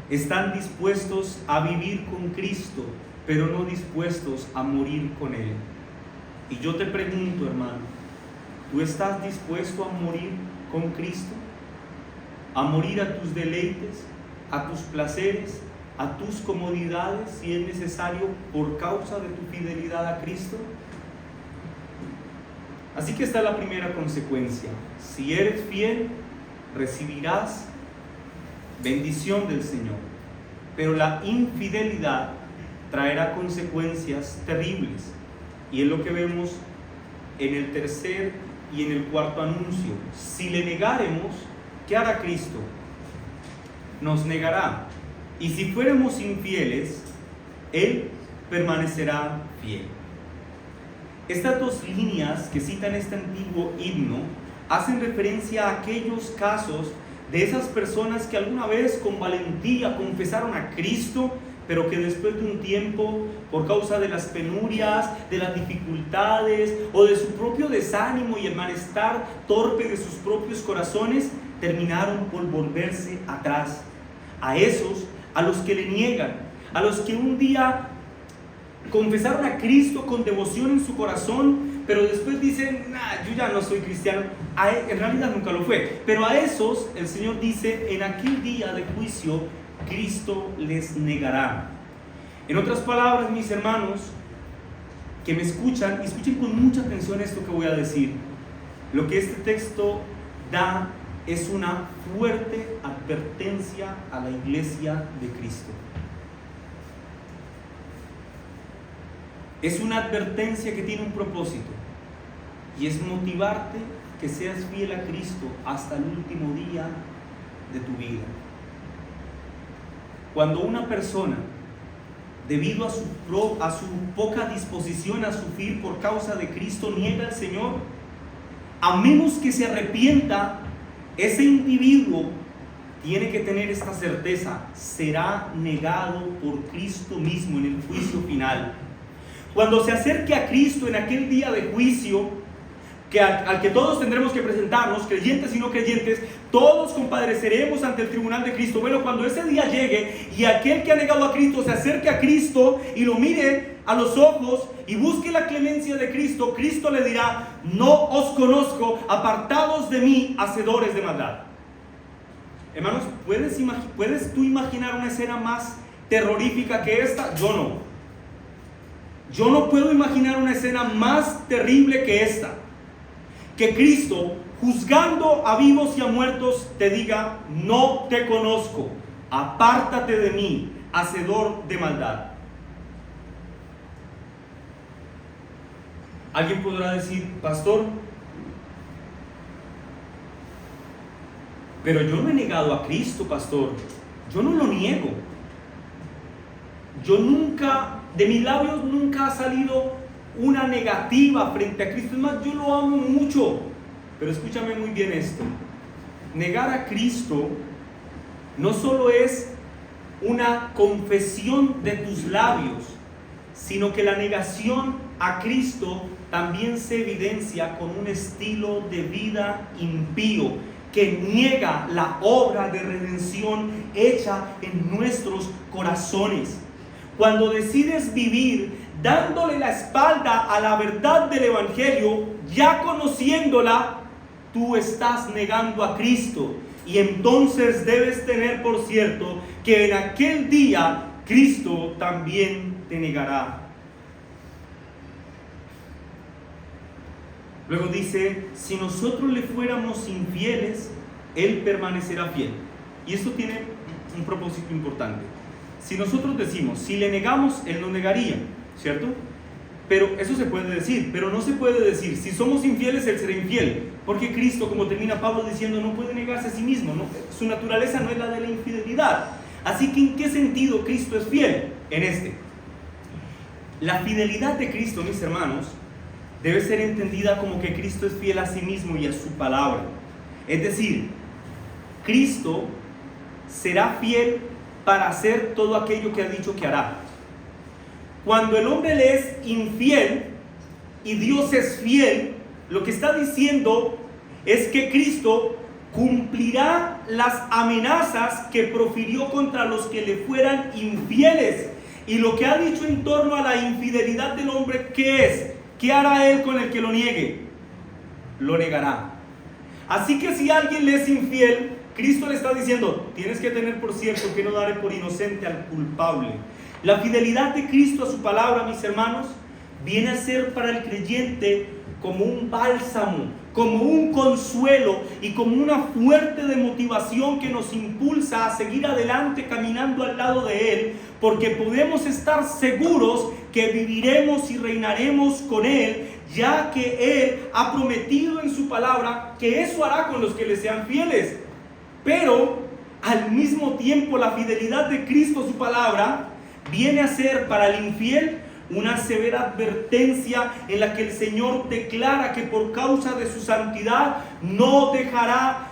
están dispuestos a vivir con Cristo, pero no dispuestos a morir con Él. Y yo te pregunto, hermano, ¿tú estás dispuesto a morir con Cristo? ¿A morir a tus deleites, a tus placeres, a tus comodidades, si es necesario, por causa de tu fidelidad a Cristo? Así que esta es la primera consecuencia. Si eres fiel, recibirás bendición del Señor, pero la infidelidad traerá consecuencias terribles, y es lo que vemos en el tercer y en el cuarto anuncio. Si le negáremos, ¿qué hará Cristo? Nos negará, y si fuéramos infieles, Él permanecerá fiel. Estas dos líneas que citan este antiguo himno hacen referencia a aquellos casos de esas personas que alguna vez con valentía confesaron a Cristo, pero que después de un tiempo, por causa de las penurias, de las dificultades o de su propio desánimo y el malestar torpe de sus propios corazones, terminaron por volverse atrás. A esos, a los que le niegan, a los que un día confesaron a Cristo con devoción en su corazón, pero después dicen, yo ya no soy cristiano. En realidad nunca lo fue. Pero a esos el Señor dice, en aquel día de juicio, Cristo les negará. En otras palabras, mis hermanos, que me escuchan, y escuchen con mucha atención esto que voy a decir. Lo que este texto da es una fuerte advertencia a la iglesia de Cristo. Es una advertencia que tiene un propósito, y es motivarte que seas fiel a Cristo hasta el último día de tu vida. Cuando una persona, debido a su poca disposición a sufrir por causa de Cristo, niega al Señor, a menos que se arrepienta, ese individuo tiene que tener esta certeza: será negado por Cristo mismo en el juicio final. Cuando se acerque a Cristo en aquel día de juicio, al que todos tendremos que presentarnos, creyentes y no creyentes, todos compadeceremos ante el tribunal de Cristo. Bueno, cuando ese día llegue y aquel que ha negado a Cristo se acerque a Cristo y lo mire a los ojos y busque la clemencia de Cristo, Cristo le dirá: no os conozco, apartados de mí, hacedores de maldad. Hermanos, ¿puedes tú imaginar una escena más terrorífica que esta? Yo no. Yo no puedo imaginar una escena más terrible que esta. Que Cristo, juzgando a vivos y a muertos, te diga: no te conozco, apártate de mí, hacedor de maldad. Alguien podrá decir: pastor, pero yo no he negado a Cristo, pastor. Yo no lo niego. Yo nunca, de mis labios nunca ha salido una negativa frente a Cristo. Es más, yo lo amo mucho. Pero escúchame muy bien esto: negar a Cristo no solo es una confesión de tus labios, sino que la negación a Cristo también se evidencia con un estilo de vida impío que niega la obra de redención hecha en nuestros corazones. Cuando decides vivir dándole la espalda a la verdad del Evangelio, ya conociéndola, tú estás negando a Cristo. Y entonces debes tener por cierto que en aquel día Cristo también te negará. Luego dice, si nosotros le fuéramos infieles, Él permanecerá fiel. Y esto tiene un propósito importante. Si nosotros decimos, si le negamos, Él nos negaría, ¿cierto? Pero eso se puede decir, pero no se puede decir, si somos infieles, Él será infiel. Porque Cristo, como termina Pablo diciendo, no puede negarse a sí mismo, ¿no? Su naturaleza no es la de la infidelidad. Así que, ¿en qué sentido Cristo es fiel? En este. La fidelidad de Cristo, mis hermanos, debe ser entendida como que Cristo es fiel a sí mismo y a su palabra. Es decir, Cristo será fiel para hacer todo aquello que ha dicho que hará. Cuando el hombre le es infiel y Dios es fiel, lo que está diciendo es que Cristo cumplirá las amenazas que profirió contra los que le fueran infieles. Y lo que ha dicho en torno a la infidelidad del hombre, ¿qué es? ¿Qué hará él con el que lo niegue? Lo negará. Así que si alguien le es infiel, Cristo le está diciendo, tienes que tener por cierto que no daré por inocente al culpable. La fidelidad de Cristo a su palabra, mis hermanos, viene a ser para el creyente como un bálsamo, como un consuelo y como una fuerte de motivación que nos impulsa a seguir adelante caminando al lado de Él, porque podemos estar seguros que viviremos y reinaremos con Él, ya que Él ha prometido en su palabra que eso hará con los que le sean fieles. Pero al mismo tiempo la fidelidad de Cristo a su palabra viene a ser para el infiel una severa advertencia en la que el Señor declara que por causa de su santidad no dejará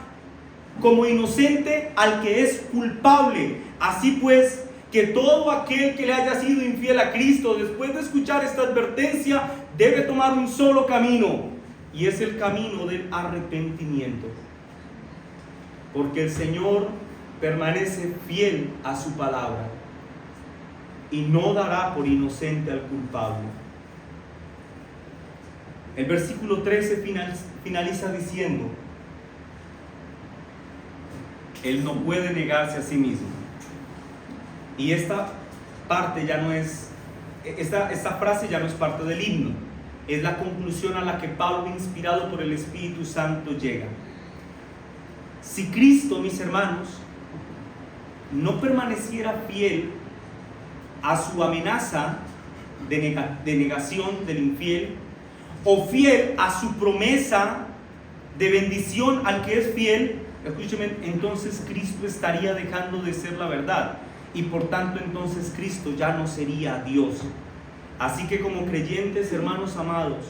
como inocente al que es culpable. Así pues, que todo aquel que le haya sido infiel a Cristo, después de escuchar esta advertencia, debe tomar un solo camino, y es el camino del arrepentimiento. Porque el Señor permanece fiel a su palabra y no dará por inocente al culpable. El versículo 13 finaliza diciendo, Él no puede negarse a sí mismo. Y esta parte ya no es, esta frase ya no es parte del himno, es la conclusión a la que Pablo, inspirado por el Espíritu Santo, llega. Si Cristo, mis hermanos, no permaneciera fiel a su amenaza de negación del infiel, o fiel a su promesa de bendición al que es fiel, escúcheme, entonces Cristo estaría dejando de ser la verdad, y por tanto entonces Cristo ya no sería Dios. Así que como creyentes, hermanos amados,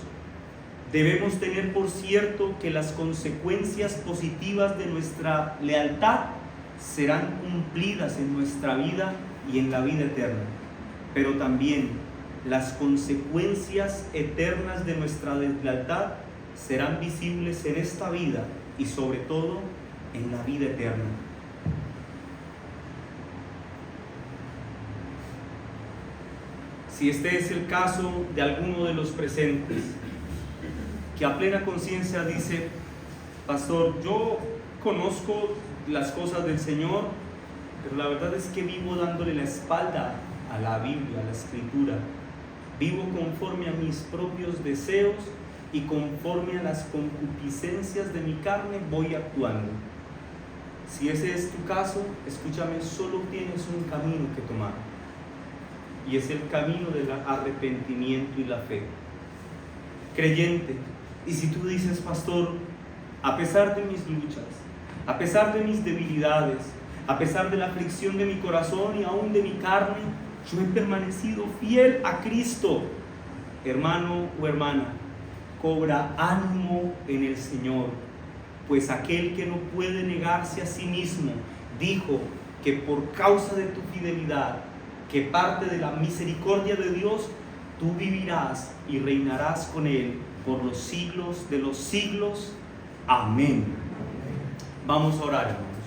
debemos tener por cierto que las consecuencias positivas de nuestra lealtad serán cumplidas en nuestra vida y en la vida eterna, pero también las consecuencias eternas de nuestra deslealtad serán visibles en esta vida y sobre todo en la vida eterna. Si este es el caso de alguno de los presentes, que a plena conciencia dice, pastor, yo conozco las cosas del Señor, pero la verdad es que vivo dándole la espalda a la Biblia, a la Escritura. Vivo conforme a mis propios deseos y conforme a las concupiscencias de mi carne voy actuando. Si ese es tu caso, escúchame, solo tienes un camino que tomar, y es el camino del arrepentimiento y la fe. Creyente, y si tú dices, pastor, a pesar de mis luchas, a pesar de mis debilidades, a pesar de la aflicción de mi corazón y aún de mi carne, yo he permanecido fiel a Cristo, hermano o hermana, cobra ánimo en el Señor, pues aquel que no puede negarse a sí mismo dijo que por causa de tu fidelidad, que parte de la misericordia de Dios, tú vivirás y reinarás con Él por los siglos de los siglos. Amén. Vamos a orar, hermanos.